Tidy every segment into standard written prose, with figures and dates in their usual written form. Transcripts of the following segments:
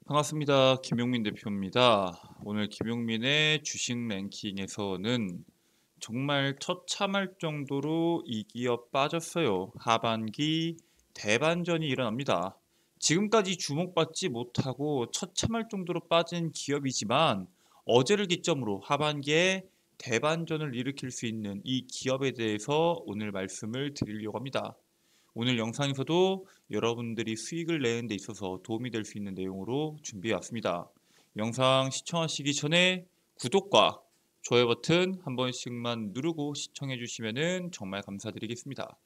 반갑습니다. 김용민 대표입니다. 오늘 김용민의 주식 랭킹에서는 정말 처참할 정도로 이 기업 빠졌어요. 하반기 대반전이 일어납니다. 지금까지 주목받지 못하고 처참할 정도로 빠진 기업이지만 어제를 기점으로 하반기에 대반전을 일으킬 수 있는 이 기업에 대해서 오늘 말씀을 드리려고 합니다. 오늘 영상에서도 여러분들이 수익을 내는 데 있어서 도움이 될 수 있는 내용으로 준비해 왔습니다. 영상 시청하시기 전에 구독과 좋아요 버튼 한 번씩만 누르고 시청해 주시면 정말 감사드리겠습니다.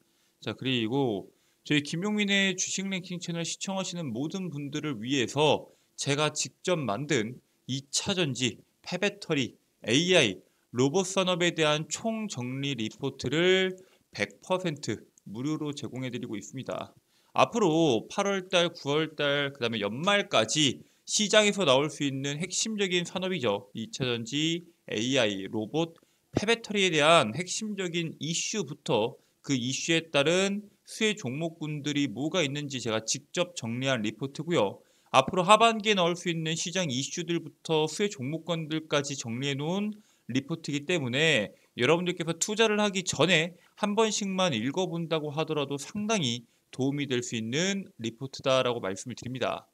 자, 그리고 저희 김용민의 주식 랭킹 채널 시청하시는 모든 분들을 위해서 제가 직접 만든 2차 전지, 폐배터리, AI, 로봇 산업에 대한 총정리 리포트를 100% 무료로 제공해드리고 있습니다. 앞으로 8월달, 9월달, 그 다음에 연말까지 시장에서 나올 수 있는 핵심적인 산업이죠. 2차전지, AI, 로봇, 폐배터리에 대한 핵심적인 이슈부터 그 이슈에 따른 수혜 종목군들이 뭐가 있는지 제가 직접 정리한 리포트고요. 앞으로 하반기에 나올 수 있는 시장 이슈들부터 수혜 종목군들까지 정리해 놓은 리포트이기 때문에 여러분들께서 투자를 하기 전에 한 번씩만 읽어본다고 하더라도 상당히 도움이 될 수 있는 리포트다라고 말씀을 드립니다.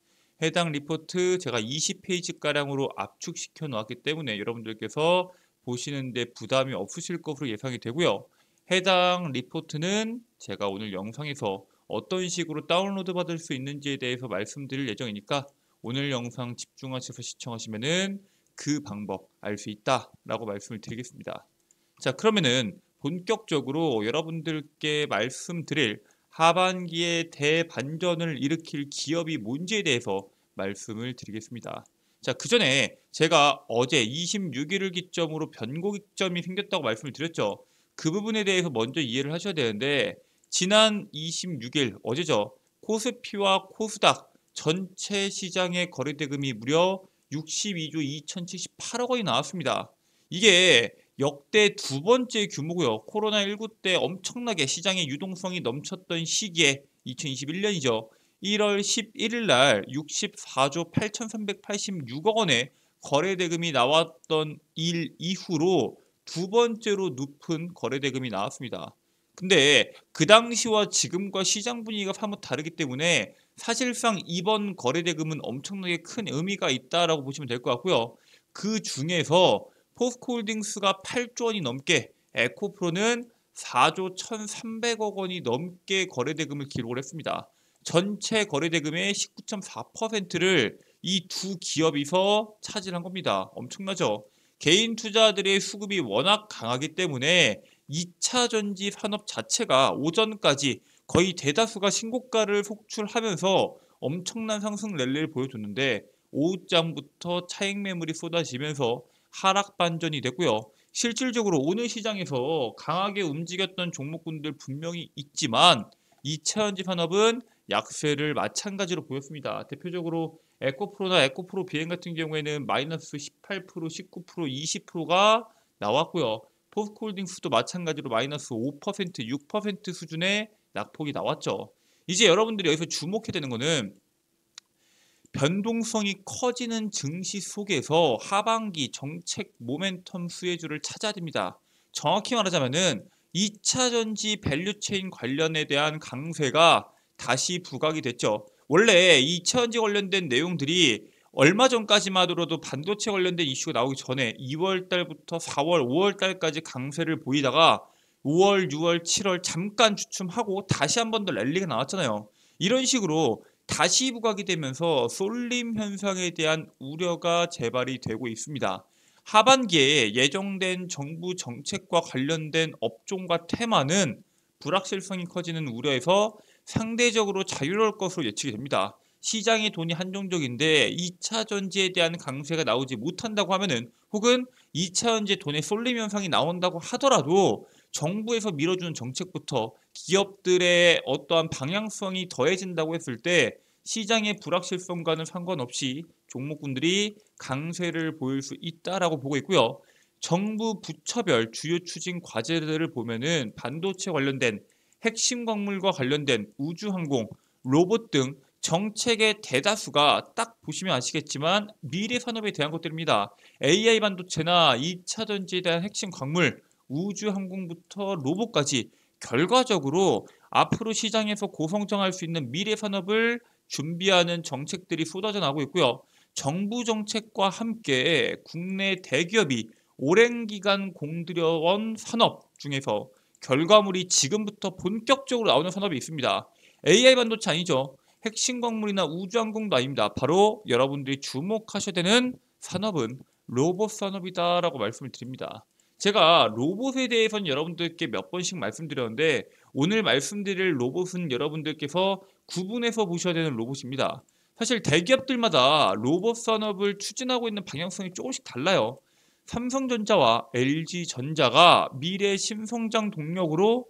해당 리포트 제가 20페이지가량으로 압축시켜 놓았기 때문에 여러분들께서 보시는데 부담이 없으실 것으로 예상이 되고요. 해당 리포트는 제가 오늘 영상에서 어떤 식으로 다운로드 받을 수 있는지에 대해서 말씀드릴 예정이니까 오늘 영상 집중하셔서 시청하시면은 그 방법 알 수 있다라고 말씀을 드리겠습니다. 자, 그러면은 본격적으로 여러분들께 말씀드릴 하반기에 대반전을 일으킬 기업이 뭔지에 대해서 말씀을 드리겠습니다. 자, 그 전에 제가 어제 26일을 기점으로 변곡점이 생겼다고 말씀을 드렸죠. 그 부분에 대해서 먼저 이해를 하셔야 되는데 지난 26일 어제죠. 코스피와 코스닥 전체 시장의 거래대금이 무려 62조 2078억 원이 나왔습니다. 이게 역대 두 번째 규모고요. 코로나19 때 엄청나게 시장의 유동성이 넘쳤던 시기에 2021년이죠. 1월 11일 날 64조 8,386억 원의 거래대금이 나왔던 일 이후로 두 번째로 높은 거래대금이 나왔습니다. 근데 그 당시와 지금과 시장 분위기가 사뭇 다르기 때문에 사실상 이번 거래대금은 엄청나게 큰 의미가 있다라고 보시면 될 것 같고요. 그 중에서 포스코홀딩스가 8조 원이 넘게, 에코프로는 4조 1,300억 원이 넘게 거래대금을 기록을 했습니다. 전체 거래대금의 19.4%를 이 두 기업이서 차지한 겁니다. 엄청나죠? 개인 투자들의 수급이 워낙 강하기 때문에 2차 전지 산업 자체가 오전까지 거의 대다수가 신고가를 속출하면서 엄청난 상승 랠리를 보여줬는데 오후장부터 차익 매물이 쏟아지면서 하락 반전이 됐고요. 실질적으로 오늘 시장에서 강하게 움직였던 종목군들 분명히 있지만 2차 전지 산업은 약세를 마찬가지로 보였습니다. 대표적으로 에코프로나 에코프로 비행 같은 경우에는 마이너스 18%, 19%, 20%가 나왔고요. 포스코홀딩스도 마찬가지로 마이너스 5%, 6% 수준의 낙폭이 나왔죠. 이제 여러분들이 여기서 주목해야 되는 거는 변동성이 커지는 증시 속에서 하반기 정책 모멘텀 수혜주를 찾아야 됩니다. 정확히 말하자면은 2차 전지 밸류체인 관련에 대한 강세가 다시 부각이 됐죠. 원래 2차 전지 관련된 내용들이 얼마 전까지만 하더라도 반도체 관련된 이슈가 나오기 전에 2월 달부터 4월, 5월 달까지 강세를 보이다가 5월, 6월, 7월 잠깐 주춤하고 다시 한 번 더 랠리가 나왔잖아요. 이런 식으로 다시 부각이 되면서 쏠림 현상에 대한 우려가 재발이 되고 있습니다. 하반기에 예정된 정부 정책과 관련된 업종과 테마는 불확실성이 커지는 우려에서 상대적으로 자유로울 것으로 예측이 됩니다. 시장의 돈이 한정적인데 2차 전지에 대한 강세가 나오지 못한다고 하면은 혹은 2차 전지에 돈의 쏠림 현상이 나온다고 하더라도 정부에서 밀어주는 정책부터 기업들의 어떠한 방향성이 더해진다고 했을 때 시장의 불확실성과는 상관없이 종목군들이 강세를 보일 수 있다라고 보고 있고요. 정부 부처별 주요 추진 과제들을 보면은 반도체 관련된 핵심 광물과 관련된 우주항공, 로봇 등 정책의 대다수가 딱 보시면 아시겠지만 미래 산업에 대한 것들입니다. AI 반도체나 2차 전지에 대한 핵심 광물, 우주 항공부터 로봇까지 결과적으로 앞으로 시장에서 고성장할 수 있는 미래 산업을 준비하는 정책들이 쏟아져 나오고 있고요. 정부 정책과 함께 국내 대기업이 오랜 기간 공들여온 산업 중에서 결과물이 지금부터 본격적으로 나오는 산업이 있습니다. AI 반도체 아니죠. 핵심 광물이나 우주항공도 아닙니다. 바로 여러분들이 주목하셔야 되는 산업은 로봇 산업이다라고 말씀을 드립니다. 제가 로봇에 대해서는 여러분들께 몇 번씩 말씀드렸는데 오늘 말씀드릴 로봇은 여러분들께서 구분해서 보셔야 되는 로봇입니다. 사실 대기업들마다 로봇 산업을 추진하고 있는 방향성이 조금씩 달라요. 삼성전자와 LG전자가 미래 신성장 동력으로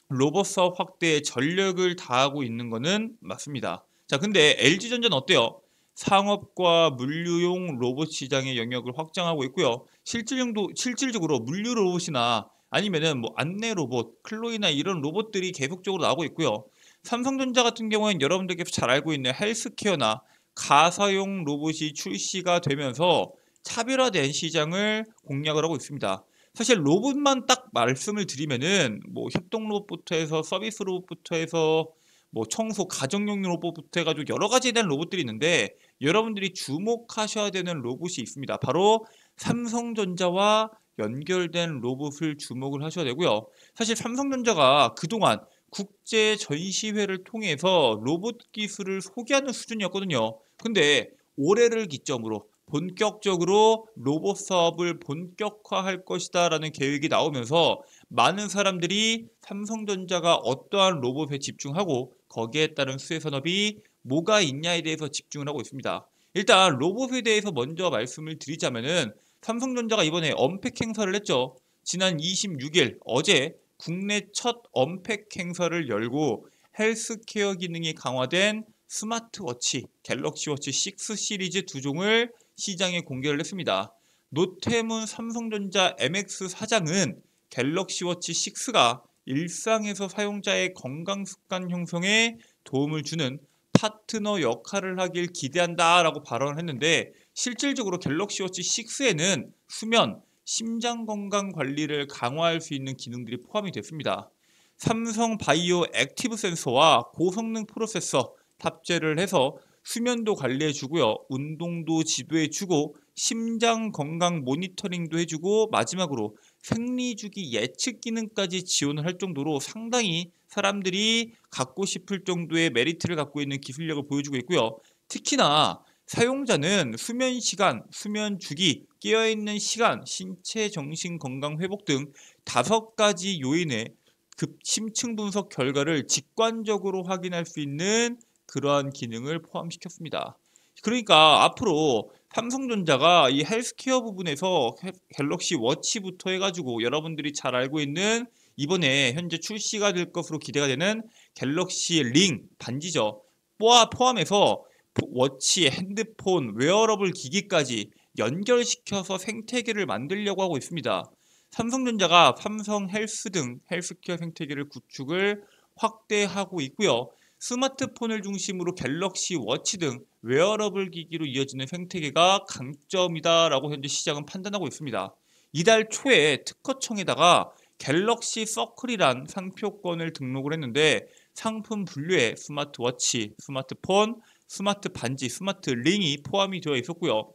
로봇 사업 확대에 전력을 다하고 있는 것은 맞습니다. 자, 근데 LG전자는 어때요? 상업과 물류용 로봇 시장의 영역을 확장하고 있고요. 실질적으로 물류 로봇이나 아니면은 뭐 안내 로봇, 클로이나 이런 로봇들이 계속적으로 나오고 있고요. 삼성전자 같은 경우에는 여러분들께서 잘 알고 있는 헬스케어나 가사용 로봇이 출시가 되면서 차별화된 시장을 공략을 하고 있습니다. 사실 로봇만 딱 말씀을 드리면은 뭐 협동 로봇부터 해서 서비스 로봇부터 해서 뭐 청소 가정용 로봇부터 해가지고 여러 가지에 대한 로봇들이 있는데 여러분들이 주목하셔야 되는 로봇이 있습니다. 바로 삼성전자와 연결된 로봇을 주목을 하셔야 되고요. 사실 삼성전자가 그동안 국제 전시회를 통해서 로봇 기술을 소개하는 수준이었거든요. 근데 올해를 기점으로 본격적으로 로봇 사업을 본격화할 것이다라는 계획이 나오면서 많은 사람들이 삼성전자가 어떠한 로봇에 집중하고 거기에 따른 수혜 산업이 뭐가 있냐에 대해서 집중을 하고 있습니다. 일단 로봇에 대해서 먼저 말씀을 드리자면은 삼성전자가 이번에 언팩 행사를 했죠. 지난 26일 어제 국내 첫 언팩 행사를 열고 헬스케어 기능이 강화된 스마트워치 갤럭시워치 6 시리즈 두 종을 시장에 공개를 했습니다. 노태문 삼성전자 MX 사장은 갤럭시워치 6가 일상에서 사용자의 건강 습관 형성에 도움을 주는 파트너 역할을 하길 기대한다라고 발언을 했는데 실질적으로 갤럭시워치 6에는 수면, 심장 건강 관리를 강화할 수 있는 기능들이 포함이 됐습니다. 삼성 바이오 액티브 센서와 고성능 프로세서 탑재를 해서 수면도 관리해주고요. 운동도 지도해주고 심장 건강 모니터링도 해주고 마지막으로 생리주기 예측 기능까지 지원을 할 정도로 상당히 사람들이 갖고 싶을 정도의 메리트를 갖고 있는 기술력을 보여주고 있고요. 특히나 사용자는 수면 시간, 수면 주기, 깨어있는 시간, 신체 정신 건강 회복 등 5가지 요인의 급 심층 분석 결과를 직관적으로 확인할 수 있는 그러한 기능을 포함시켰습니다. 그러니까 앞으로 삼성전자가 이 헬스케어 부분에서 갤럭시 워치부터 해가지고 여러분들이 잘 알고 있는 이번에 현재 출시가 될 것으로 기대가 되는 갤럭시 링 반지죠. 포함해서 워치, 핸드폰, 웨어러블 기기까지 연결시켜서 생태계를 만들려고 하고 있습니다. 삼성전자가 삼성 헬스 등 헬스케어 생태계를 구축을 확대하고 있고요. 스마트폰을 중심으로 갤럭시 워치 등 웨어러블 기기로 이어지는 생태계가 강점이다라고 현재 시장은 판단하고 있습니다. 이달 초에 특허청에다가 갤럭시 서클이란 상표권을 등록을 했는데 상품 분류에 스마트워치, 스마트폰, 스마트 반지, 스마트 링이 포함이 되어 있었고요.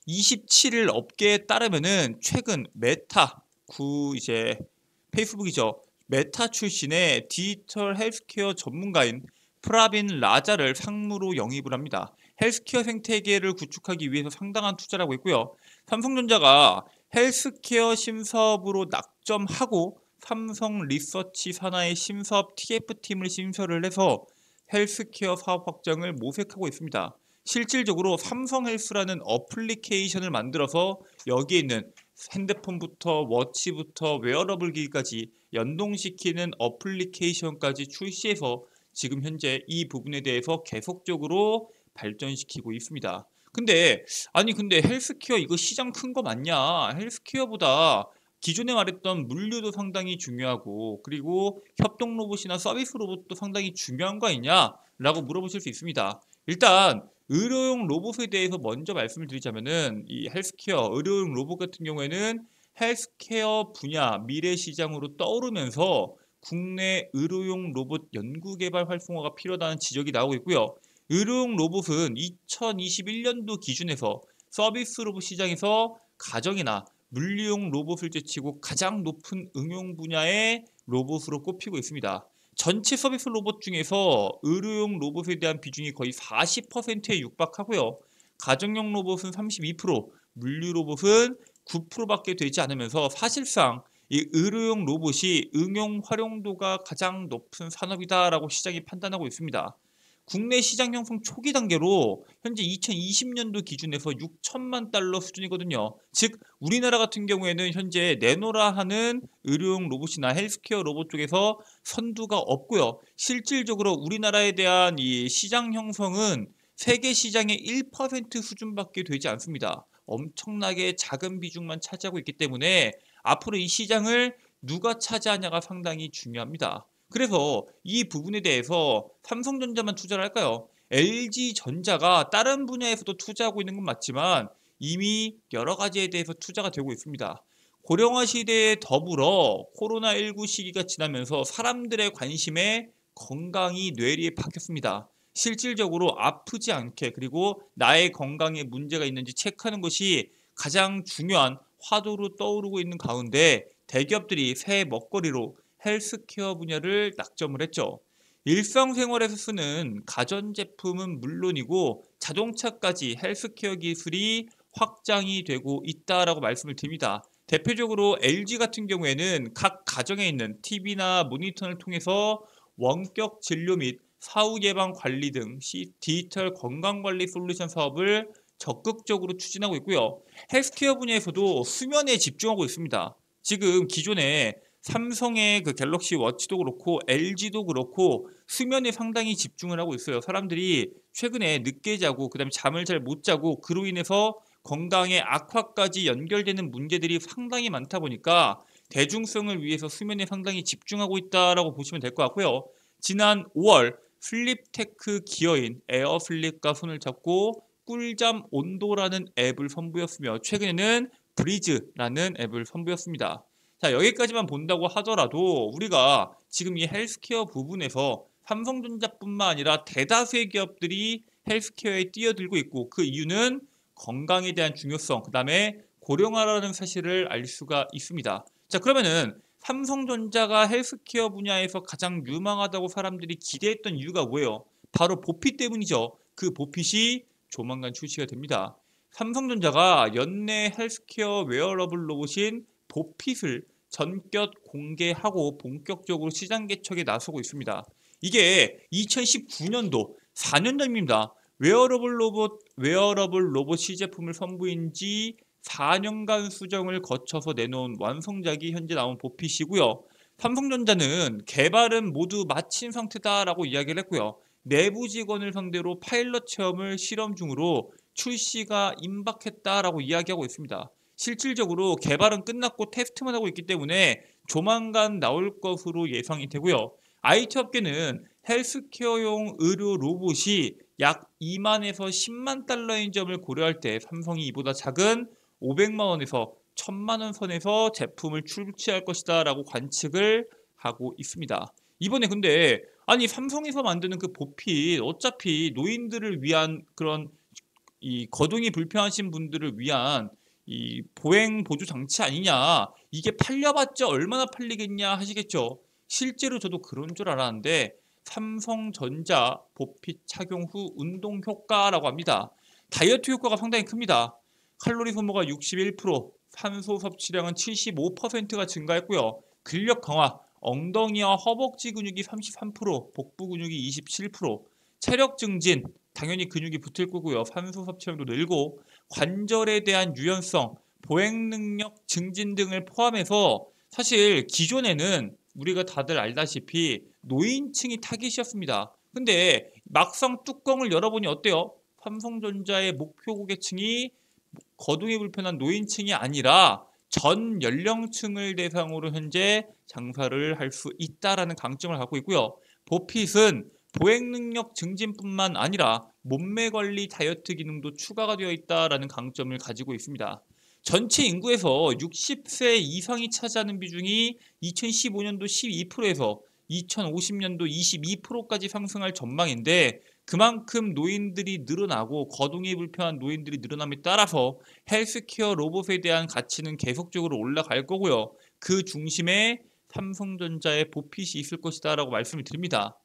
27일 업계에 따르면은 최근 메타, 이제 페이스북이죠. 메타 출신의 디지털 헬스케어 전문가인 프라빈 라자를 상무로 영입을 합니다. 헬스케어 생태계를 구축하기 위해서 상당한 투자를 하고 있고요. 삼성전자가 헬스케어 신사업으로 낙점하고 삼성 리서치 산하의 신사업 TF팀을 신설을 해서 헬스케어 사업 확장을 모색하고 있습니다. 실질적으로 삼성헬스라는 어플리케이션을 만들어서 여기에 있는 핸드폰부터 워치부터 웨어러블 기기까지 연동시키는 어플리케이션까지 출시해서 지금 현재 이 부분에 대해서 계속적으로 발전시키고 있습니다. 근데 헬스케어 이거 시장 큰 거 맞냐? 헬스케어보다 기존에 말했던 물류도 상당히 중요하고 그리고 협동 로봇이나 서비스 로봇도 상당히 중요한 거 아니냐라고 물어보실 수 있습니다. 일단 의료용 로봇에 대해서 먼저 말씀을 드리자면은 이 헬스케어 의료용 로봇 같은 경우에는 헬스케어 분야 미래 시장으로 떠오르면서 국내 의료용 로봇 연구개발 활성화가 필요하다는 지적이 나오고 있고요. 의료용 로봇은 2021년도 기준에서 서비스 로봇 시장에서 가정이나 물리용 로봇을 제치고 가장 높은 응용 분야의 로봇으로 꼽히고 있습니다. 전체 서비스 로봇 중에서 의료용 로봇에 대한 비중이 거의 40%에 육박하고요. 가정용 로봇은 32%, 물류 로봇은 9%밖에 되지 않으면서 사실상 이 의료용 로봇이 응용 활용도가 가장 높은 산업이다라고 시장이 판단하고 있습니다. 국내 시장 형성 초기 단계로 현재 2020년도 기준에서 6천만 달러 수준이거든요. 즉 우리나라 같은 경우에는 현재 내노라 하는 의료용 로봇이나 헬스케어 로봇 쪽에서 선두가 없고요. 실질적으로 우리나라에 대한 이 시장 형성은 세계 시장의 1% 수준밖에 되지 않습니다. 엄청나게 작은 비중만 차지하고 있기 때문에 앞으로 이 시장을 누가 차지하냐가 상당히 중요합니다. 그래서 이 부분에 대해서 삼성전자만 투자를 할까요? LG전자가 다른 분야에서도 투자하고 있는 건 맞지만 이미 여러 가지에 대해서 투자가 되고 있습니다. 고령화 시대에 더불어 코로나19 시기가 지나면서 사람들의 관심에 건강이 뇌리에 박혔습니다. 실질적으로 아프지 않게 그리고 나의 건강에 문제가 있는지 체크하는 것이 가장 중요한 화두로 떠오르고 있는 가운데 대기업들이 새 먹거리로 헬스케어 분야를 낙점을 했죠. 일상생활에서 쓰는 가전제품은 물론이고 자동차까지 헬스케어 기술이 확장이 되고 있다라고 말씀을 드립니다. 대표적으로 LG 같은 경우에는 각 가정에 있는 TV나 모니터를 통해서 원격 진료 및 사후 예방 관리 등 디지털 건강관리 솔루션 사업을 적극적으로 추진하고 있고요. 헬스케어 분야에서도 수면에 집중하고 있습니다. 지금 기존에 삼성의 그 갤럭시 워치도 그렇고 LG도 그렇고 수면에 상당히 집중을 하고 있어요. 사람들이 최근에 늦게 자고 그다음에 잠을 잘 못 자고 그로 인해서 건강의 악화까지 연결되는 문제들이 상당히 많다 보니까 대중성을 위해서 수면에 상당히 집중하고 있다라고 보시면 될 것 같고요. 지난 5월 슬립테크 기어인 에어슬립과 손을 잡고 꿀잠 온도라는 앱을 선보였으며 최근에는 브리즈라는 앱을 선보였습니다. 자, 여기까지만 본다고 하더라도 우리가 지금 이 헬스케어 부분에서 삼성전자뿐만 아니라 대다수의 기업들이 헬스케어에 뛰어들고 있고 그 이유는 건강에 대한 중요성, 그 다음에 고령화라는 사실을 알 수가 있습니다. 자, 그러면은 삼성전자가 헬스케어 분야에서 가장 유망하다고 사람들이 기대했던 이유가 뭐예요? 바로 보핏 때문이죠. 그 보핏이 조만간 출시가 됩니다. 삼성전자가 연내 헬스케어 웨어러블 로봇인 보핏을 전격 공개하고 본격적으로 시장 개척에 나서고 있습니다. 이게 2019년도 4년 전입니다. 웨어러블 로봇 시제품을 선보인 지 4년간 수정을 거쳐서 내놓은 완성작이 현재 나온 보핏이고요. 삼성전자는 개발은 모두 마친 상태다라고 이야기를 했고요. 내부 직원을 상대로 파일럿 체험을 실험 중으로 출시가 임박했다라고 이야기하고 있습니다. 실질적으로 개발은 끝났고 테스트만 하고 있기 때문에 조만간 나올 것으로 예상이 되고요. IT 업계는 헬스케어용 의료 로봇이 약 2만에서 10만 달러인 점을 고려할 때 삼성이 이보다 작은 500만 원에서 1000만 원 선에서 제품을 출시할 것이다 라고 관측을 하고 있습니다. 이번에 근데 아니 삼성에서 만드는 그 보핏 어차피 노인들을 위한 그런 이 거동이 불편하신 분들을 위한 이 보행 보조 장치 아니냐 이게 팔려봤자 얼마나 팔리겠냐 하시겠죠. 실제로 저도 그런 줄 알았는데 삼성전자 보핏 착용 후 운동 효과라고 합니다. 다이어트 효과가 상당히 큽니다. 칼로리 소모가 61%, 산소 섭취량은 75%가 증가했고요. 근력 강화, 엉덩이와 허벅지 근육이 33%, 복부 근육이 27%, 체력 증진, 당연히 근육이 붙을 거고요. 산소 섭취량도 늘고 관절에 대한 유연성, 보행 능력 증진 등을 포함해서 사실 기존에는 우리가 다들 알다시피 노인층이 타깃이었습니다. 근데 막상 뚜껑을 열어보니 어때요? 삼성전자의 목표 고객층이 거동이 불편한 노인층이 아니라 전 연령층을 대상으로 현재 장사를 할 수 있다라는 강점을 갖고 있고요. 보핏은 보행 능력 증진뿐만 아니라 몸매 관리 다이어트 기능도 추가가 되어 있다라는 강점을 가지고 있습니다. 전체 인구에서 60세 이상이 차지하는 비중이 2015년도 12%에서 2050년도 22%까지 상승할 전망인데, 그만큼 노인들이 늘어나고 거동이 불편한 노인들이 늘어남에 따라서 헬스케어 로봇에 대한 가치는 계속적으로 올라갈 거고요. 그 중심에 삼성전자의 보핏이 있을 것이다 라고 말씀을 드립니다.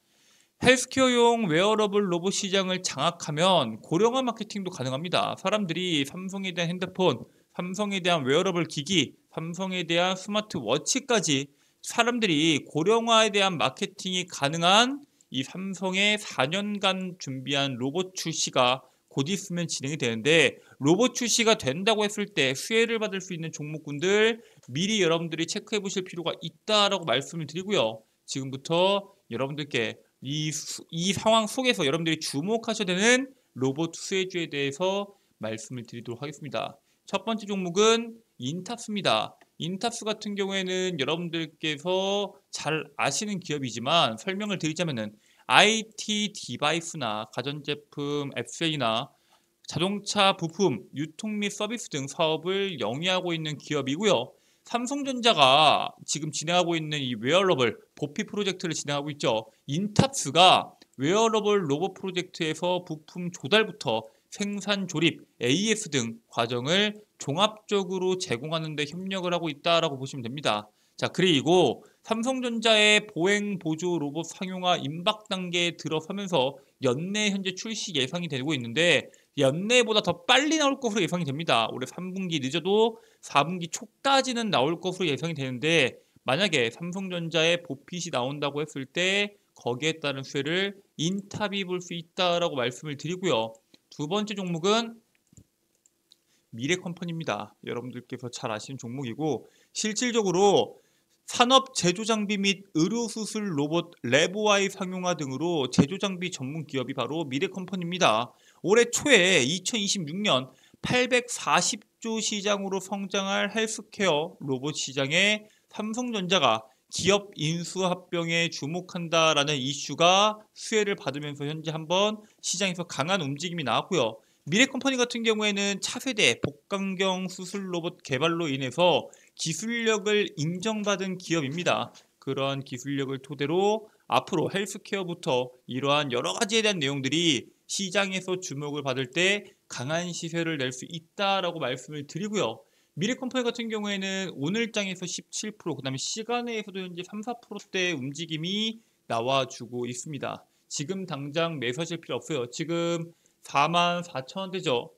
헬스케어용 웨어러블 로봇 시장을 장악하면 고령화 마케팅도 가능합니다. 사람들이 삼성에 대한 핸드폰, 삼성에 대한 웨어러블 기기, 삼성에 대한 스마트워치까지 사람들이 고령화에 대한 마케팅이 가능한 이 삼성의 4년간 준비한 로봇 출시가 곧 있으면 진행이 되는데, 로봇 출시가 된다고 했을 때 수혜를 받을 수 있는 종목군들 미리 여러분들이 체크해 보실 필요가 있다라고 말씀을 드리고요. 지금부터 여러분들께 이 상황 속에서 여러분들이 주목하셔야 되는 로봇 수혜주에 대해서 말씀을 드리도록 하겠습니다. 첫 번째 종목은 인탑스입니다. 인탑스 같은 경우에는 여러분들께서 잘 아시는 기업이지만 설명을 드리자면은 IT 디바이스나 가전제품 FA나 자동차 부품, 유통 및 서비스 등 사업을 영위하고 있는 기업이고요. 삼성전자가 지금 진행하고 있는 이 웨어러블 보피 프로젝트를 진행하고 있죠. 인탑스가 웨어러블 로봇 프로젝트에서 부품 조달부터 생산 조립, AS 등 과정을 종합적으로 제공하는 데 협력을 하고 있다라고 보시면 됩니다. 자, 그리고 삼성전자의 보행 보조 로봇 상용화 임박 단계에 들어서면서 연내 현재 출시 예상이 되고 있는데, 연내보다 더 빨리 나올 것으로 예상이 됩니다. 올해 3분기 늦어도 4분기 초까지는 나올 것으로 예상이 되는데, 만약에 삼성전자의 보핏이 나온다고 했을 때 거기에 따른 수혜를 인탑이 볼 수 있다라고 말씀을 드리고요. 두 번째 종목은 미래컴퍼니입니다. 여러분들께서 잘 아시는 종목이고, 실질적으로 산업 제조장비 및 의료수술 로봇 레보아이 상용화 등으로 제조장비 전문 기업이 바로 미래컴퍼니입니다. 올해 초에 2026년 840조 시장으로 성장할 헬스케어 로봇 시장에 삼성전자가 기업 인수합병에 주목한다라는 이슈가 수혜를 받으면서 현재 한번 시장에서 강한 움직임이 나왔고요. 미래컴퍼니 같은 경우에는 차세대 복강경 수술 로봇 개발로 인해서 기술력을 인정받은 기업입니다. 그러한 기술력을 토대로 앞으로 헬스케어부터 이러한 여러 가지에 대한 내용들이 시장에서 주목을 받을 때 강한 시세를 낼 수 있다라고 말씀을 드리고요. 미래컴퍼니 같은 경우에는 오늘장에서 17%, 그 다음에 시간외에서도 현재 3, 4%대 움직임이 나와주고 있습니다. 지금 당장 매수하실 필요 없어요. 지금 44,000원대죠.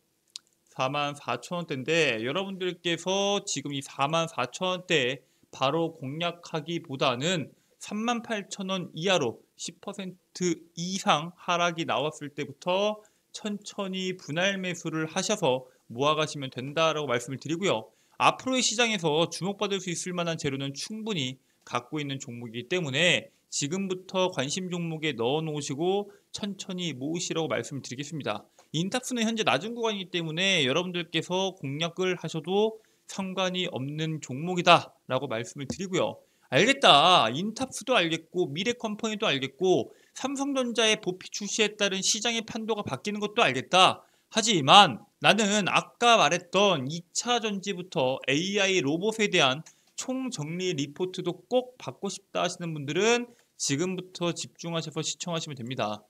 44,000원대인데 여러분들께서 지금 이 44,000원대 바로 공략하기보다는 38,000원 이하로 10% 이상 하락이 나왔을 때부터 천천히 분할 매수를 하셔서 모아가시면 된다라고 말씀을 드리고요. 앞으로의 시장에서 주목받을 수 있을 만한 재료는 충분히 갖고 있는 종목이기 때문에 지금부터 관심 종목에 넣어 놓으시고 천천히 모으시라고 말씀을 드리겠습니다. 인탑스는 현재 낮은 구간이기 때문에 여러분들께서 공략을 하셔도 상관이 없는 종목이다 라고 말씀을 드리고요. 알겠다. 인탑스도 알겠고 미래컴퍼니도 알겠고 삼성전자의 보피 출시에 따른 시장의 판도가 바뀌는 것도 알겠다. 하지만 나는 아까 말했던 2차 전지부터 AI 로봇에 대한 총정리 리포트도 꼭 받고 싶다 하시는 분들은 지금부터 집중하셔서 시청하시면 됩니다.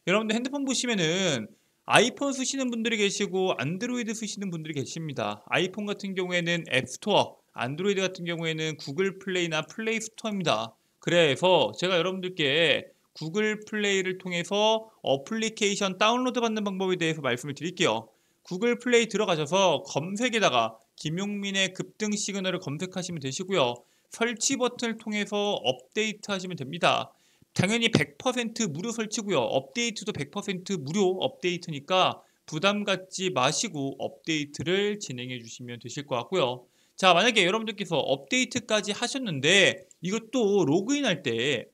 여러분들 핸드폰 보시면은 아이폰 쓰시는 분들이 계시고 안드로이드 쓰시는 분들이 계십니다. 아이폰 같은 경우에는 앱스토어, 안드로이드 같은 경우에는 구글 플레이나 플레이 스토어입니다. 그래서 제가 여러분들께 구글 플레이를 통해서 어플리케이션 다운로드 받는 방법에 대해서 말씀을 드릴게요. 구글 플레이 들어가셔서 검색에다가 김용민의 급등 시그널을 검색하시면 되시고요. 설치 버튼을 통해서 업데이트 하시면 됩니다. 당연히 100% 무료 설치고요. 업데이트도 100% 무료 업데이트니까 부담 갖지 마시고 업데이트를 진행해 주시면 되실 것 같고요. 자, 만약에 여러분들께서 업데이트까지 하셨는데 이것도 로그인할 때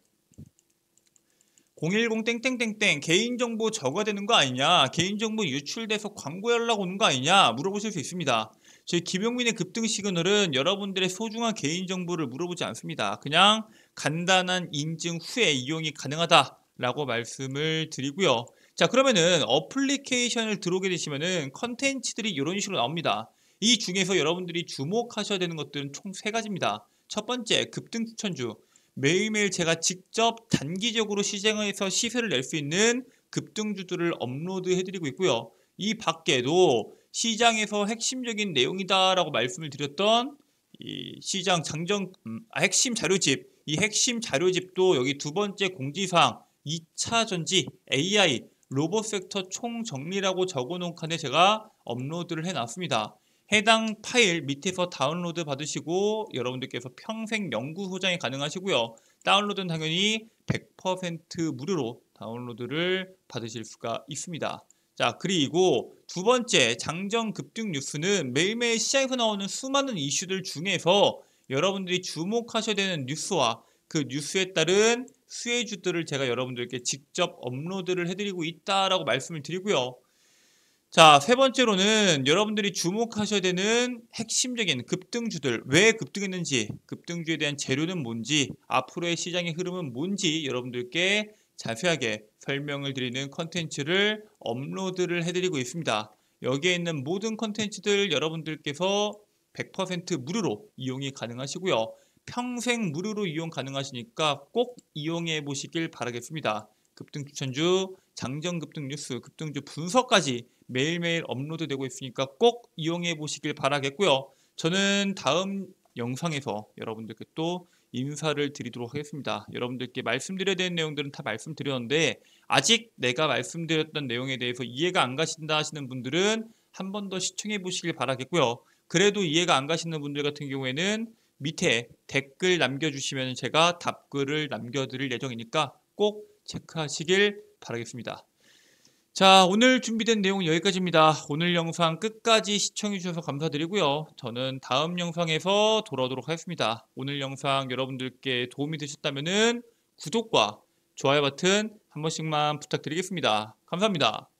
010 땡땡땡땡 개인정보 저거되는 거 아니냐, 개인정보 유출돼서 광고 연락 오는 거 아니냐 물어보실 수 있습니다. 저희 김용민의 급등 시그널은 여러분들의 소중한 개인정보를 물어보지 않습니다. 그냥 간단한 인증 후에 이용이 가능하다라고 말씀을 드리고요. 자, 그러면은 어플리케이션을 들어오게 되시면은 컨텐츠들이 이런 식으로 나옵니다. 이 중에서 여러분들이 주목하셔야 되는 것들은 총 3가지입니다. 첫 번째, 급등 추천주. 매일매일 제가 직접 단기적으로 시장에서 시세를 낼 수 있는 급등주들을 업로드해드리고 있고요. 이 밖에도 시장에서 핵심적인 내용이다라고 말씀을 드렸던 이 시장 핵심 자료집, 이 핵심 자료집도 여기 두 번째 공지사항 2차 전지 AI 로봇 섹터 총정리라고 적어놓은 칸에 제가 업로드를 해놨습니다. 해당 파일 밑에서 다운로드 받으시고 여러분들께서 평생 연구 소장이 가능하시고요. 다운로드는 당연히 100% 무료로 다운로드를 받으실 수가 있습니다. 자, 그리고 두 번째 장정 급등 뉴스는 매일매일 시장에서 나오는 수많은 이슈들 중에서 여러분들이 주목하셔야 되는 뉴스와 그 뉴스에 따른 수혜주들을 제가 여러분들께 직접 업로드를 해드리고 있다라고 말씀을 드리고요. 자, 세 번째로는 여러분들이 주목하셔야 되는 핵심적인 급등주들, 왜 급등했는지, 급등주에 대한 재료는 뭔지, 앞으로의 시장의 흐름은 뭔지 여러분들께 자세하게 설명을 드리는 컨텐츠를 업로드를 해드리고 있습니다. 여기에 있는 모든 컨텐츠들 여러분들께서 100% 무료로 이용이 가능하시고요. 평생 무료로 이용 가능하시니까 꼭 이용해 보시길 바라겠습니다. 급등 추천주, 장정 급등 뉴스, 급등주 분석까지 매일매일 업로드되고 있으니까 꼭 이용해 보시길 바라겠고요. 저는 다음 영상에서 여러분들께 또 인사를 드리도록 하겠습니다. 여러분들께 말씀드려야 되는 내용들은 다 말씀드렸는데 아직 내가 말씀드렸던 내용에 대해서 이해가 안 가신다 하시는 분들은 한 번 더 시청해 보시길 바라겠고요. 그래도 이해가 안 가시는 분들 같은 경우에는 밑에 댓글 남겨주시면 제가 답글을 남겨드릴 예정이니까 꼭 체크하시길 바라겠습니다. 자, 오늘 준비된 내용은 여기까지입니다. 오늘 영상 끝까지 시청해주셔서 감사드리고요. 저는 다음 영상에서 돌아오도록 하겠습니다. 오늘 영상 여러분들께 도움이 되셨다면 구독과 좋아요 버튼 한 번씩만 부탁드리겠습니다. 감사합니다.